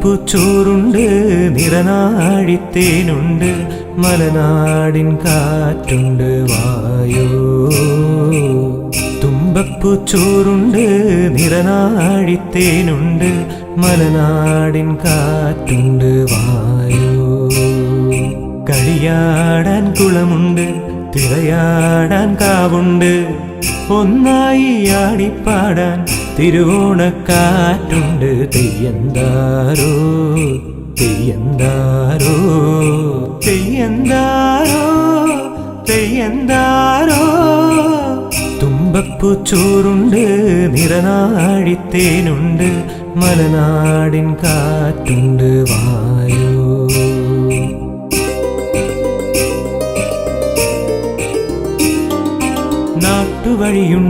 തുമ്പപ്പൂച്ചോറുണ്ട്, നിറനാഴിത്തേനുണ്ട്, മലനാടിൻ കാറ്റുണ്ട്, വായോ. തുമ്പപ്പൂച്ചോറുണ്ട്, നിറനാഴിത്തേനുണ്ട്, മലനാടിൻ കാറ്റുണ്ട്, വായോ. കളിയാടാൻ കുളമുണ്ട്, തിരയാടാൻ കാവുണ്ട്, ഒന്നായി ആടിപ്പാടാൻ തിരുവോണക്കാറ്റുണ്ട്. തെയ്യന്താരോ തെയ്യന്താരോ തെയ്യന്താരോ തെയ്യന്താരോ. തുമ്പപ്പൂച്ചോറുണ്ട്, നിറനാഴിത്തേനുണ്ട്, മലനാടിൻ കാറ്റുണ്ട്, വായോ. നാട്ടുവഴിയുണ്ട്